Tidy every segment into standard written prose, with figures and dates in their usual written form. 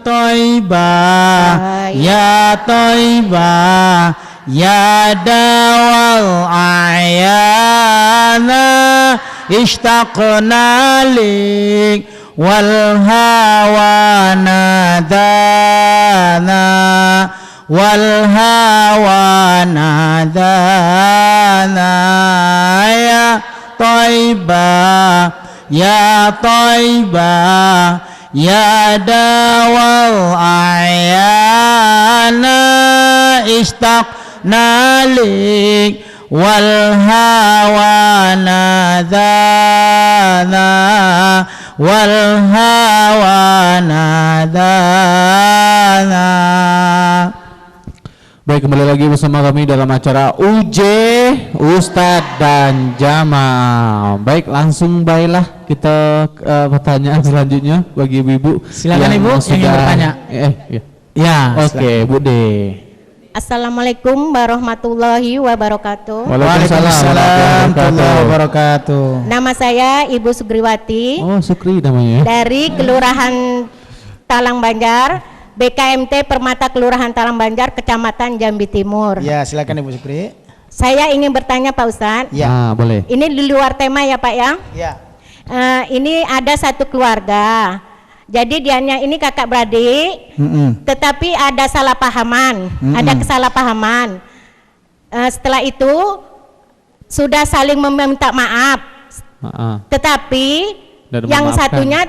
Thaibah ya Thaibah ya dawal ayana ishtaqna lik wal hawa nadana wal hawa nadana ya Thaibah ya Thaibah ya dawal ayana ishtaqna lik wal hawa nadana wal hawa nadana. Baik, kembali lagi bersama kami dalam acara UJ Ustadz dan Jamal. Baik, langsung baiklah kita pertanyaan selanjutnya bagi ibu-ibu. Silakan ibu ingin bertanya. Ya. Oke, Bu De. Assalamualaikum warahmatullahi wabarakatuh. Waalaikumsalam warahmatullahi wabarakatuh. Nama saya Ibu Sugriwati. Oh, Sukri namanya. Dari Kelurahan Talang Banjar, BKMT Permata Kelurahan Talang Banjar, Kecamatan Jambi Timur. Ya, silakan Ibu Sukri. Saya ingin bertanya Pak Ustadz. Ya, boleh. Ini di luar tema ya Pak ya. Ya. Ini ada satu keluarga. Jadi dianya ini kakak beradik, tetapi ada salah pahaman, ada kesalahpahaman. Setelah itu sudah saling meminta maaf, tetapi yang satunya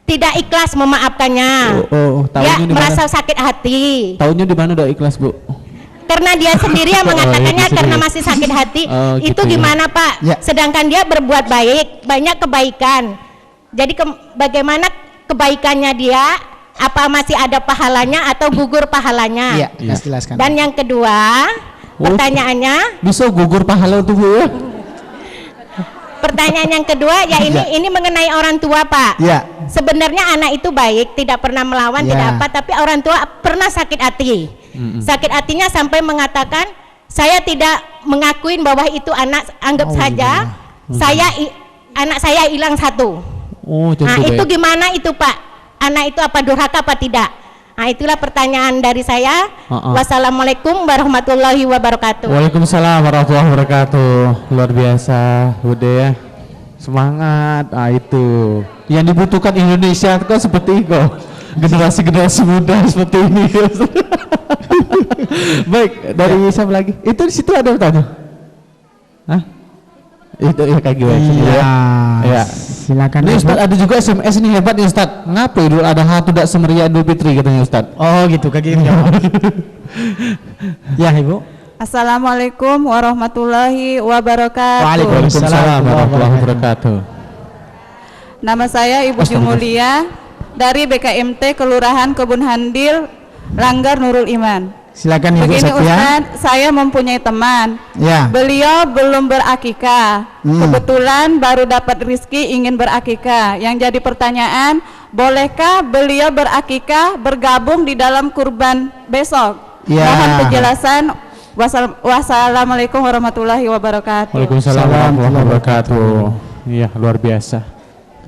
tidak ikhlas memaafkannya. Dia merasa sakit hati. Tahunya di mana udah ikhlas, Bu? Karena dia sendiri yang mengatakannya karena masih sakit hati. Itu gitu gimana Pak? Ya. Sedangkan dia berbuat baik, banyak kebaikan. Jadi bagaimana kebaikannya dia? Apa masih ada pahalanya atau gugur pahalanya? Iya, jelaskan. Dan yang kedua, pertanyaannya bisa gugur pahala tuh, Bu ya? Pertanyaan yang kedua ya ini mengenai orang tua Pak. Ya. Sebenarnya anak itu baik, tidak pernah melawan, tidak apa, tapi orang tua pernah sakit hati. Sakit hatinya sampai mengatakan saya tidak mengakuin bahwa itu anak, anggap saja anak saya hilang satu. Nah itu gimana itu Pak? Anak itu apa durhaka apa tidak? Nah itulah pertanyaan dari saya. Wassalamualaikum warahmatullahi wabarakatuh. Waalaikumsalam warahmatullahi wabarakatuh. Luar biasa, udah ya. Semangat. Itu yang dibutuhkan Indonesia kan seperti itu. Generasi muda seperti ini. Baik, dari siapa lagi? Itu di situ ada bertanya. Hah? Itu ya kayak gimana? Ya. Silakan. Ini Ustadz ada juga SMS nih hebat nih Ustadz. Ngapa Idul Adha tidak semeriah Idul Fitri katanya Ustadz? Oh gitu, kayak gitu. Ya Ibu. Assalamualaikum warahmatullahi wabarakatuh. Waalaikumsalam warahmatullahi wabarakatuh. Nama saya Ibu Jumulia dari BKMT Kelurahan Kebun Handil, Langgar Nurul Iman. Silakan Ibu Begini Satya. Ustadz, saya mempunyai teman. Ya. Beliau belum berakikah. Kebetulan baru dapat rezeki ingin berakikah. Yang jadi pertanyaan, bolehkah beliau berakikah bergabung di dalam kurban besok? Ya. Mohon penjelasan. Wassalamualaikum warahmatullahi wabarakatuh. Waalaikumsalam warahmatullahi wabarakatuh. Iya, luar biasa.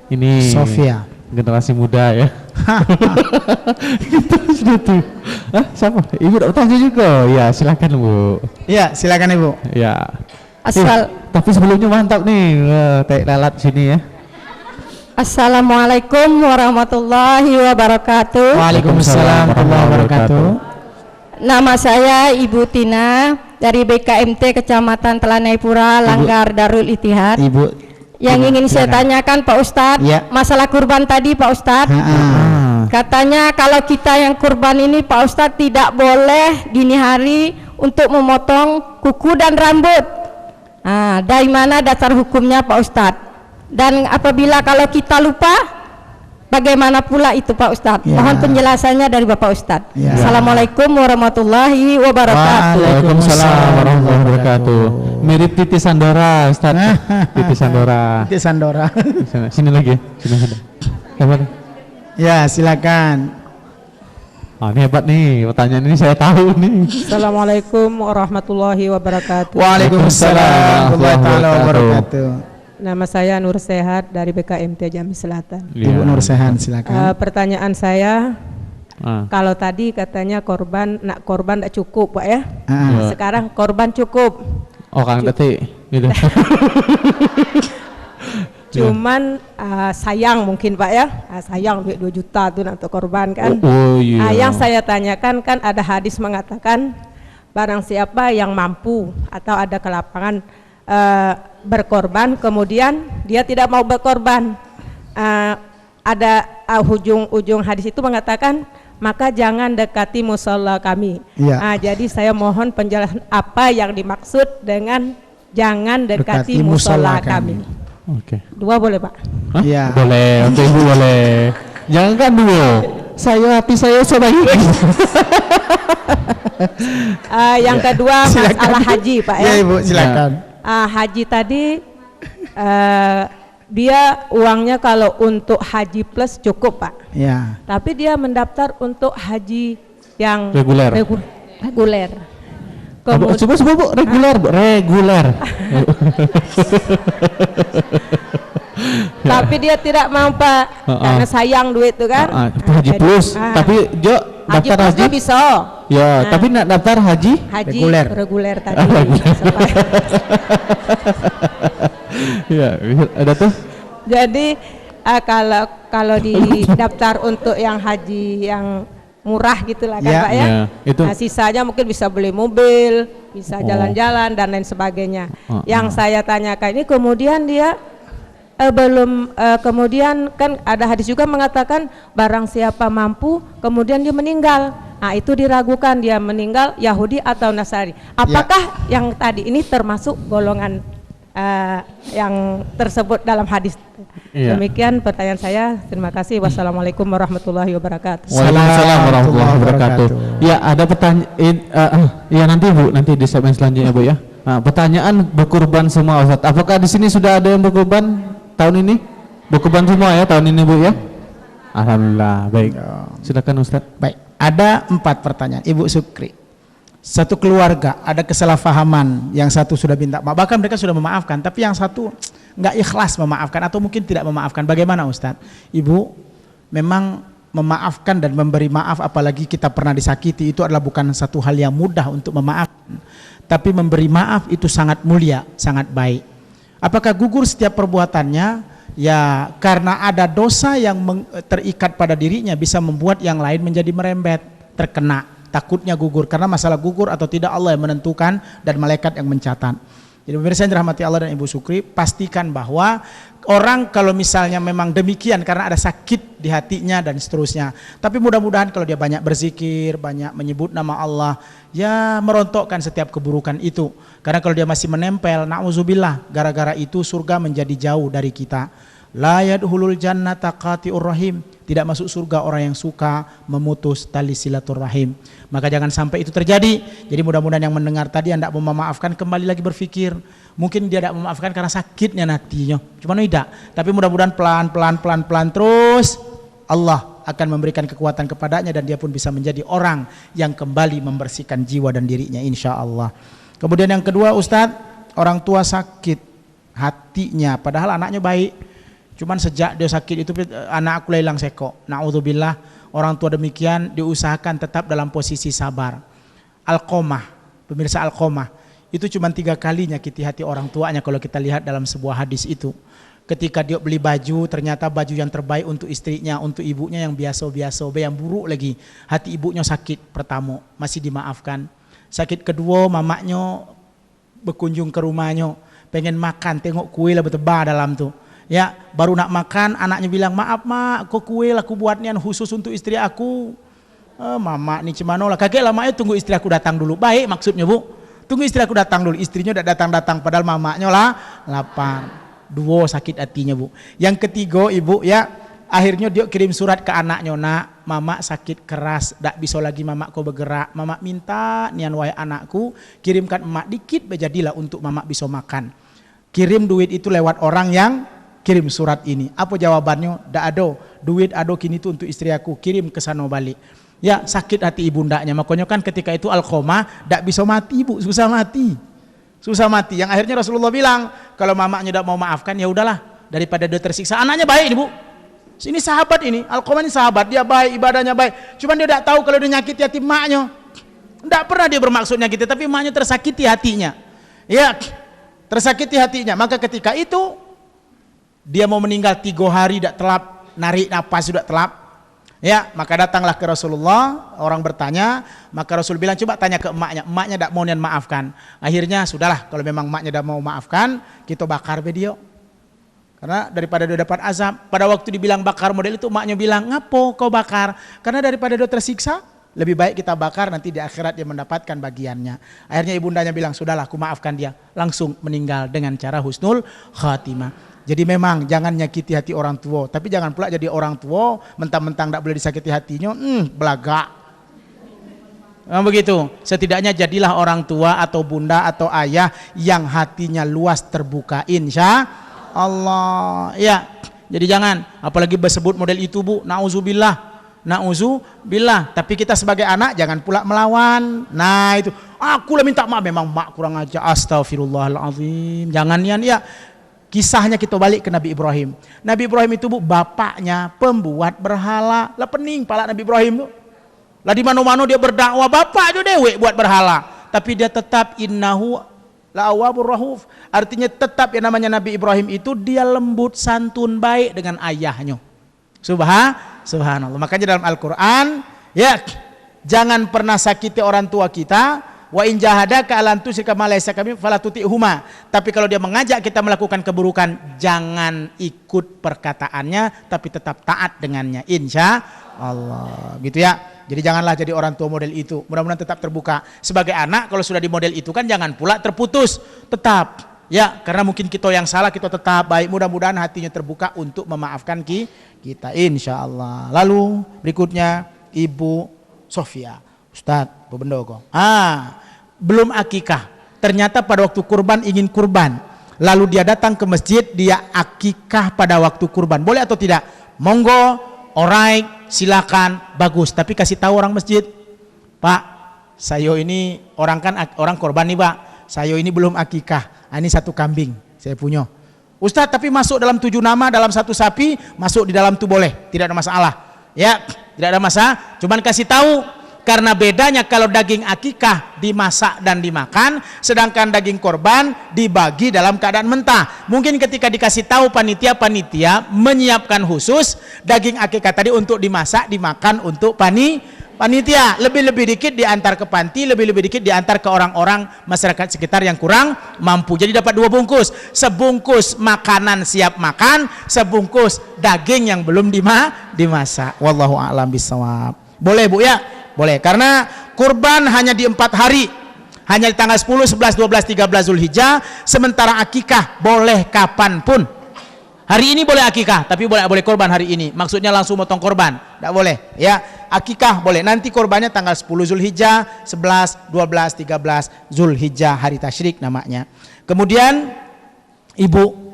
Ini Sofia, generasi muda ya. Kita sudah tuh. Siapa? Ibu udah tanya juga. Ya, silakan Bu. Ya, silakan Ibu. Ya. Tapi sebelumnya mantap nih, teh lalat sini ya. Assalamualaikum warahmatullahi wabarakatuh. Waalaikumsalam warahmatullahi wabarakatuh. Nama saya Ibu Tina dari BKMT Kecamatan Telanai-Pura, Langgar Darul Ittihad. Ibu. Yang ingin saya tanyakan Pak Ustadz, masalah kurban tadi Pak Ustadz. Katanya kalau kita yang kurban ini Pak Ustadz tidak boleh dini hari untuk memotong kuku dan rambut. Dari mana dasar hukumnya Pak Ustadz? Dan apabila kalau kita lupa, bagaimana pula itu Pak Ustadz? Mohon penjelasannya dari Bapak Ustadz. Assalamualaikum warahmatullahi wabarakatuh. Waalaikumsalam warahmatullahi wabarakatuh. Mirip Titi Sandora Ustadz. Titi Sandora. Titi Sandora. Sini lagi. Sini. Hebat. Ya, silakan. Ini hebat nih, pertanyaan ini saya tahu nih. Assalamualaikum warahmatullahi wabarakatuh. Waalaikumsalam warahmatullahi wabarakatuh. Nama saya Nur Sehat dari BKMT Jambi Selatan. Ibu Nur Sehat, silakan. Pertanyaan saya, Kalau tadi katanya korban tidak cukup Pak ya. Sekarang korban cukup. Oh Kang Tati gitu. Cuman sayang mungkin Pak ya, sayang duit 2 juta tuh untuk korban kan. Iya. Yang saya tanyakan kan ada hadis mengatakan barang siapa yang mampu atau ada kelapangan berkorban kemudian dia tidak mau berkorban, ada ujung hadis itu mengatakan maka jangan dekati musola kami. Jadi saya mohon penjelasan apa yang dimaksud dengan jangan dekati musola kami. Oke. 2 boleh Pak? Iya. Boleh, untuk Ibu boleh. Jangan kan dulu. Hati saya sebaik. Yang kedua masalah haji Pak ya. Ya Ibu silakan. Haji tadi dia uangnya kalau untuk haji plus cukup Pak. Ya. Tapi dia mendaftar untuk haji yang reguler. Coba Bu, reguler. Tapi dia tidak mau Pak, karena sayang duit itu kan. Haji plus, tapi dia daftar haji bisa. Ya, tapi nak daftar haji reguler tadi. Ya, ada tuh. Jadi kalau didaftar untuk yang haji yang murah gitulah kan Pak ya. Itu. Nah, sisanya mungkin bisa beli mobil, bisa jalan-jalan dan lain sebagainya. Yang saya tanyakan ini kemudian dia kemudian kan ada hadis juga mengatakan barang siapa mampu kemudian dia meninggal. Nah, itu diragukan dia meninggal Yahudi atau Nasrani. Apakah yang tadi ini termasuk golongan yang tersebut dalam hadis? Demikian pertanyaan saya. Terima kasih. Wassalamualaikum warahmatullahi wabarakatuh. Waalaikumsalam warahmatullahi wabarakatuh. Ya, ada pertanyaan. Ya nanti Bu, nanti di segmen selanjutnya Bu ya. Pertanyaan berkurban semua Ustaz. Apakah di sini sudah ada yang berkurban tahun ini? Berkurban semua ya tahun ini Bu ya? Alhamdulillah. Baik. Silakan Ustaz. Baik. Ada 4 pertanyaan. Ibu Sukri. Satu keluarga ada kesalahpahaman, yang satu sudah minta maaf, bahkan mereka sudah memaafkan, tapi yang satu nggak ikhlas memaafkan atau mungkin tidak memaafkan. Bagaimana Ustadz? Ibu, memang memaafkan dan memberi maaf, apalagi kita pernah disakiti, itu adalah bukan satu hal yang mudah untuk memaafkan, tapi memberi maaf itu sangat mulia, sangat baik. Apakah gugur setiap perbuatannya? Ya, karena ada dosa yang terikat pada dirinya bisa membuat yang lain menjadi merembet, terkena. Takutnya gugur, karena masalah gugur atau tidak Allah yang menentukan dan malaikat yang mencatat. Jadi pemirsa yang dirahmati Allah dan Ibu Sukri, pastikan bahwa orang kalau misalnya memang demikian karena ada sakit di hatinya dan seterusnya, tapi mudah-mudahan kalau dia banyak berzikir, banyak menyebut nama Allah, ya merontokkan setiap keburukan itu. Karena kalau dia masih menempel, na'udzubillah, gara-gara itu surga menjadi jauh dari kita. La yadkhulul jannata qati'ur rahim. Tidak masuk surga orang yang suka memutus tali silaturahim. Maka jangan sampai itu terjadi. Jadi mudah-mudahan yang mendengar tadi yang tidak mau memaafkan kembali lagi berpikir. Mungkin dia tidak memaafkan karena sakitnya hatinya. Cuma tidak. Tapi mudah-mudahan pelan-pelan terus Allah akan memberikan kekuatan kepadanya dan dia pun bisa menjadi orang yang kembali membersihkan jiwa dan dirinya insya Allah. Kemudian yang kedua Ustadz, orang tua sakit hatinya padahal anaknya baik. Cuman sejak dia sakit itu anak aku hilang seko. Na'udzubillah, orang tua demikian diusahakan tetap dalam posisi sabar. Alqomah, pemirsa alqomah, itu cuma 3 kali nyakiti hati orang tuanya kalau kita lihat dalam sebuah hadis itu. Ketika dia beli baju, ternyata baju yang terbaik untuk istrinya, untuk ibunya yang biasa-biasa, yang buruk lagi. Hati ibunya sakit pertama, masih dimaafkan. Sakit kedua, mamaknya berkunjung ke rumahnya, pengen makan, tengok kue lah bertebal dalam tuh. Ya, baru nak makan, anaknya bilang, maaf mak, kok kue aku buatnya khusus untuk istri aku. Mama nih cemano lah, kakek lama tunggu istri aku datang dulu. Baik maksudnya Bu, tunggu istri aku datang dulu. Istrinya udah datang-datang, padahal mamaknya lah lapar. 2 sakit hatinya Bu. Yang ketiga Ibu ya, akhirnya dia kirim surat ke anaknya, nak, mama sakit keras, tak bisa lagi mama kau bergerak. Mama minta nian wahai anakku, kirimkan emak dikit bejadilah untuk mama bisa makan. Kirim duit itu lewat orang yang kirim surat ini. Apa jawabannya? Dak ada duit, ada kini itu untuk istri aku, kirim ke sana balik. Ya, sakit hati ibundanya. Makanya kan ketika itu alqomah, dak bisa mati Bu, susah mati. Yang akhirnya Rasulullah bilang, kalau mamanya tidak mau maafkan ya udahlah, daripada dia tersiksa. Anaknya baik Bu, Ini sahabat ini, Alqamah ini sahabat, dia baik, ibadahnya baik. Cuman dia tidak tahu kalau dia nyakiti hati maknya. Tidak pernah dia bermaksud nyakiti, tapi maknya tersakiti hatinya. Ya, tersakiti hatinya. Maka ketika itu dia mau meninggal 3 hari tidak telap, narik napas sudah telap. Ya, maka datanglah ke Rasulullah, orang bertanya, maka Rasul bilang coba tanya ke emaknya tidak mau nian maafkan. Akhirnya sudahlah, kalau memang emaknya tidak mau maafkan, kita bakar video. Karena daripada dia dapat azab, pada waktu dibilang bakar model itu emaknya bilang, ngapo kau bakar? Karena daripada dia tersiksa, lebih baik kita bakar, nanti di akhirat dia mendapatkan bagiannya. Akhirnya ibundanya bilang, sudahlah aku maafkan dia, langsung meninggal dengan cara husnul khatimah. Jadi memang jangan nyakiti hati orang tua, tapi jangan pula jadi orang tua mentang-mentang tidak boleh disakiti hatinya, belaga. Memang begitu. Setidaknya jadilah orang tua atau bunda atau ayah yang hatinya luas terbuka, insya Allah. Ya, jadi jangan, apalagi bersebut model itu bu, nauzubillah. Tapi kita sebagai anak jangan pula melawan. Nah itu, aku lah minta maaf, memang mak kurang aja, astagfirullahaladzim. Jangan ya. Kisahnya kita balik ke Nabi Ibrahim. Nabi Ibrahim itu bu, bapaknya pembuat berhala. Lah pening pala Nabi Ibrahim tuh. Lah di mana-mana dia berdakwah, bapak itu dewek buat berhala. Tapi dia tetap innahu la'awwabur rahuf. Artinya tetap yang namanya Nabi Ibrahim itu dia lembut, santun, baik dengan ayahnya. Subhanallah. Makanya dalam Al-Quran, ya, jangan pernah sakiti orang tua kita. Wa in jahadaka alan tusyrika ma laysa kami fala tuti'huma. Tapi kalau dia mengajak kita melakukan keburukan, jangan ikut perkataannya, tapi tetap taat dengannya, insya Allah. Gitu ya. Jadi janganlah jadi orang tua model itu. Mudah-mudahan tetap terbuka. Sebagai anak kalau sudah di model itu kan jangan pula terputus. Tetap ya, karena mungkin kita yang salah, kita tetap baik. Mudah-mudahan hatinya terbuka untuk memaafkan kita, insya Allah. Lalu berikutnya Ibu Sofia. Ustadz, Bu Bendoko. Belum akikah. Ternyata pada waktu kurban ingin kurban. Lalu dia datang ke masjid, dia akikah pada waktu kurban. Boleh atau tidak? Monggo, alright, silakan, bagus. Tapi kasih tahu orang masjid, Pak, saya ini orang korban nih Pak. Saya ini belum akikah. Ini 1 kambing saya punya. Ustadz, tapi masuk dalam 7 nama, dalam 1 sapi, masuk di dalam itu boleh, tidak ada masalah. Ya, tidak ada masalah. Cuman kasih tahu. Karena bedanya kalau daging akikah dimasak dan dimakan, sedangkan daging korban dibagi dalam keadaan mentah. Mungkin ketika dikasih tahu panitia menyiapkan khusus daging akikah tadi untuk dimasak, dimakan untuk panitia. Lebih-lebih dikit diantar ke panti, lebih-lebih dikit diantar ke orang-orang masyarakat sekitar yang kurang mampu. Jadi dapat 2 bungkus. Sebungkus makanan siap makan, sebungkus daging yang belum dimasak. Wallahu a'lam bishawab. Boleh Bu ya? Boleh, karena kurban hanya di 4 hari, hanya di tanggal 10, 11, 12, 13 Zulhijjah. Sementara akikah boleh kapanpun. Hari ini boleh akikah, tapi boleh kurban hari ini. Maksudnya langsung motong korban, tidak boleh. Ya, akikah boleh. Nanti korbannya tanggal 10 Zulhijjah, 11, 12, 13 Zulhijjah, hari tasyrik namanya. Kemudian Ibu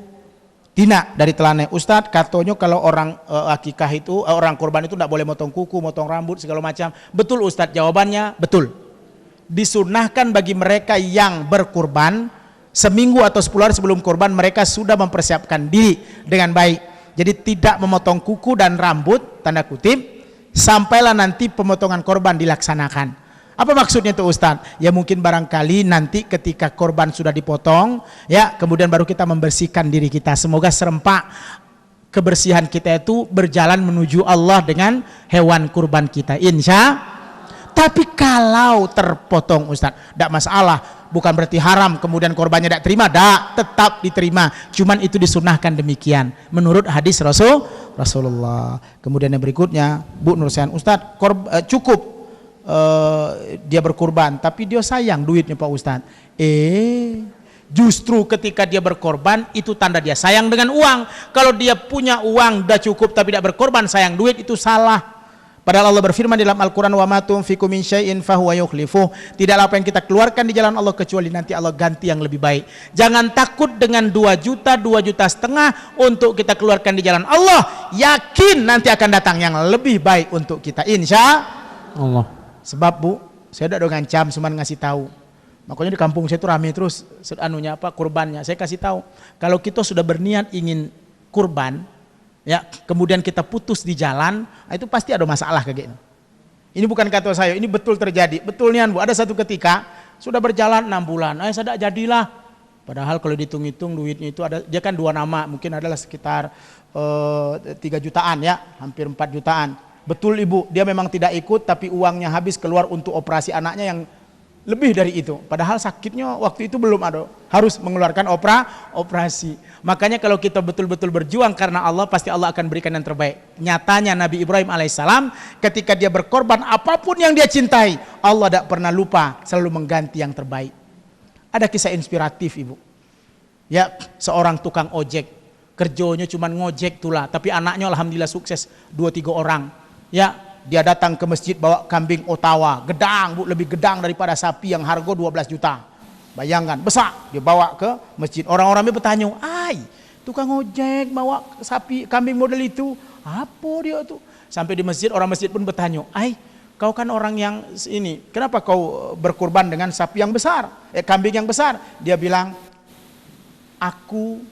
Dina dari Telanai, Ustadz katanya kalau orang akikah itu, orang kurban itu tidak boleh motong kuku, motong rambut, segala macam. Betul Ustadz? Jawabannya betul. Disunahkan bagi mereka yang berkurban, seminggu atau 10 hari sebelum kurban mereka sudah mempersiapkan diri dengan baik. Jadi tidak memotong kuku dan rambut, tanda kutip, sampailah nanti pemotongan korban dilaksanakan. Apa maksudnya itu Ustadz? Ya mungkin barangkali nanti ketika korban sudah dipotong, ya kemudian baru kita membersihkan diri kita. Semoga serempak kebersihan kita itu berjalan menuju Allah dengan hewan kurban kita, insya. Tapi kalau terpotong Ustadz, tidak masalah. Bukan berarti haram kemudian korbannya tidak terima, tetap diterima. Cuman itu disunahkan demikian menurut hadis Rasulullah. Kemudian yang berikutnya Bu Nursian, Ustadz cukup dia berkorban tapi dia sayang duitnya Pak Ustadz. Justru ketika dia berkorban itu tanda dia sayang dengan uang. Kalau dia punya uang udah cukup tapi tidak berkorban, sayang duit, itu salah. Padahal Allah berfirman dalam Al-Quran, wa ma tunfiqu min syai'in fahuwa yukhlifuh. Tidaklah apa yang kita keluarkan di jalan Allah kecuali nanti Allah ganti yang lebih baik. Jangan takut dengan 2 juta, 2,5 juta untuk kita keluarkan di jalan Allah. Yakin nanti akan datang yang lebih baik untuk kita, insya Allah. Sebab Bu, saya udah ngancam, cuman ngasih tahu. Makanya di kampung saya itu rame terus kurbannya. Saya kasih tahu, kalau kita sudah berniat ingin kurban, ya, kemudian kita putus di jalan, itu pasti ada masalah kayak gitu. Ini bukan kata saya, ini betul terjadi. Betul nian Bu, ada satu ketika sudah berjalan 6 bulan, saya jadilah. Padahal kalau dihitung-hitung duitnya itu ada, dia kan 2 nama, mungkin adalah sekitar 3 jutaan ya, hampir 4 jutaan. Betul Ibu, dia memang tidak ikut tapi uangnya habis keluar untuk operasi anaknya yang lebih dari itu. Padahal sakitnya waktu itu belum ada, harus mengeluarkan operasi. Makanya kalau kita betul-betul berjuang karena Allah, pasti Allah akan berikan yang terbaik. Nyatanya Nabi Ibrahim alaihissalam ketika dia berkorban apapun yang dia cintai, Allah tidak pernah lupa, selalu mengganti yang terbaik. Ada kisah inspiratif Ibu. Ya, seorang tukang ojek, kerjanya cuma ngojek tulah, tapi anaknya alhamdulillah sukses 2-3 orang. Ya, dia datang ke masjid bawa kambing Ottawa, gedang Bu, lebih gedang daripada sapi yang harga 12 juta. Bayangkan, besar, dia bawa ke masjid. Orang-orangnya bertanya, "Ai, tukang ojek bawa sapi kambing model itu, apa dia tuh?" Sampai di masjid, orang masjid pun bertanya, "Ai, kau kan orang yang ini, kenapa kau berkurban dengan sapi yang besar, kambing yang besar?" Dia bilang, "Aku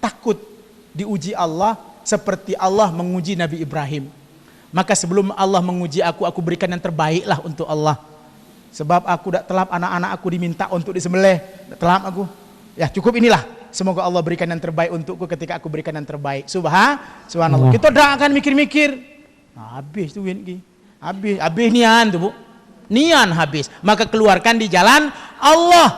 takut diuji Allah seperti Allah menguji Nabi Ibrahim. Maka sebelum Allah menguji aku berikan yang terbaiklah untuk Allah. Sebab aku tidak telap anak-anak aku diminta untuk disembelih, tidak telap aku. Ya cukup inilah. Semoga Allah berikan yang terbaik untukku ketika aku berikan yang terbaik." Subhanallah. Kita tidak akan mikir-mikir. Habis tuh duit, habis nian tuh Bu, nian habis. Maka keluarkan di jalan Allah.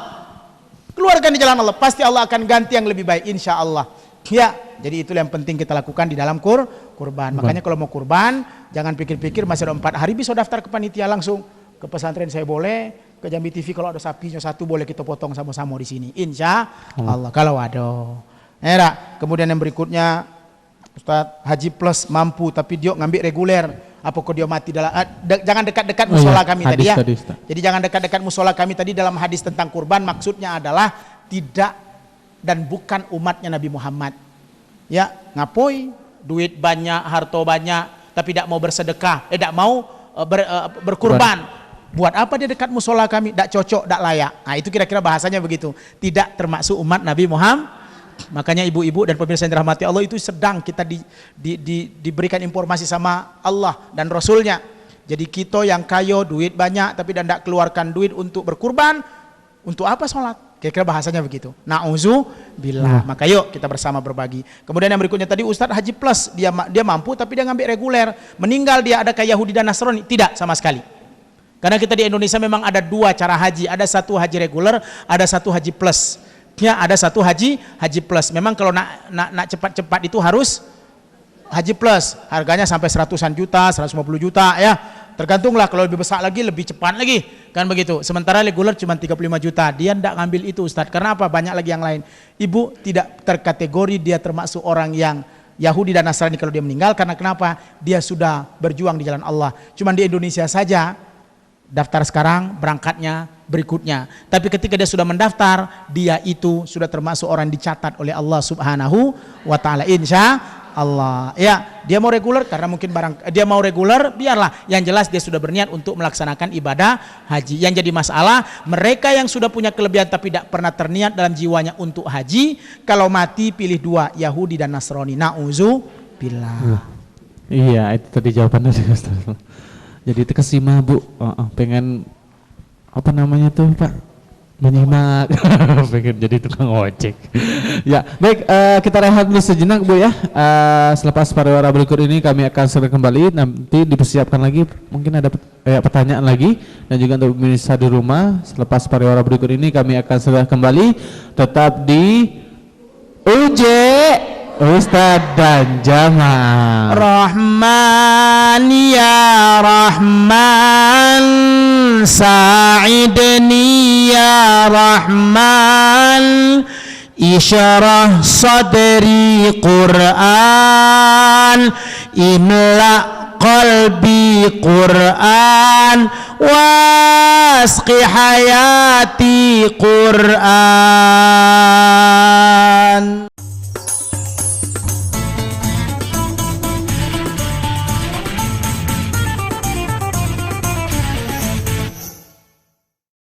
Keluarkan di jalan Allah, pasti Allah akan ganti yang lebih baik insya Allah. Ya, jadi itulah yang penting kita lakukan di dalam kurban. Makanya kalau mau kurban, jangan pikir-pikir masih ada 4 hari bisa daftar ke panitia langsung. Ke pesantren saya boleh, ke Jambi TV kalau ada sapinya 1 boleh kita potong sama-sama di sini. Insya Allah kalau ada. Kemudian yang berikutnya, Ustadz, haji plus mampu tapi dia ngambil reguler. Apakah dia mati dalam jangan dekat-dekat musola kami tadi ya. Jadi jangan dekat-dekat musola kami tadi dalam hadis tentang kurban, maksudnya adalah tidak dan bukan umatnya Nabi Muhammad. Ya, ngapoi duit banyak, harta banyak, tapi tidak mau bersedekah, tidak mau berkurban. Buat apa dia dekat musola kami? Tidak cocok, tidak layak. Nah itu kira-kira bahasanya begitu. Tidak termasuk umat Nabi Muhammad. Makanya ibu-ibu dan pemirsa yang dirahmati Allah, itu sedang kita diberikan informasi sama Allah dan Rasulnya. Jadi kita yang kaya, duit banyak, tapi tidak keluarkan duit untuk berkurban, untuk apa sholat? Kira-kira bahasanya begitu. Na'udzubillah. Maka yuk kita bersama berbagi. Kemudian yang berikutnya tadi Ustadz haji plus, dia mampu tapi dia ngambil reguler. Meninggal dia, adakah Yahudi dan Nasrani? Tidak sama sekali. Karena kita di Indonesia memang ada 2 cara haji. Ada 1 haji reguler, ada 1 haji plus. Ya, ada 1 haji plus. Memang kalau nak cepat-cepat itu harus haji plus. Harganya sampai 100-an juta, 150 juta ya. Tergantunglah, kalau lebih besar lagi lebih cepat lagi. Kan begitu. Sementara reguler cuma 35 juta. Dia tidak ngambil itu Ustadz. Karena apa? Banyak lagi yang lain. Ibu tidak terkategori dia termasuk orang yang Yahudi dan Nasrani kalau dia meninggal. Karena kenapa? Dia sudah berjuang di jalan Allah. Cuman di Indonesia saja daftar sekarang, berangkatnya berikutnya. Tapi ketika dia sudah mendaftar, dia itu sudah termasuk orang dicatat oleh Allah Subhanahu wa taala. Insya Allah. Ya, dia mau reguler karena mungkin dia mau reguler, biarlah. Yang jelas dia sudah berniat untuk melaksanakan ibadah haji. Yang jadi masalah, mereka yang sudah punya kelebihan tapi tidak pernah terniat dalam jiwanya untuk haji, kalau mati pilih 2, Yahudi dan Nasrani. Na'udzubillah. Iya, itu tadi jawabannya. Jadi itu kesima Bu, pengen apa namanya tuh Pak, menyimak, pengen jadi tukang ojek. Ya baik, kita rehat dulu sejenak Bu ya. Selepas pariwara berikut ini kami akan segera kembali. Nanti dipersiapkan lagi, mungkin ada pertanyaan lagi, dan juga untuk pemirsa di rumah. Selepas pariwara berikut ini kami akan segera kembali. Tetap di UJ Ustadz dan Jamal. Rahman ya Rahman, sa'idni ya Rahman, isyarah sadri Qur'an, imla qalbi Qur'an, wasqi hayati Qur'an.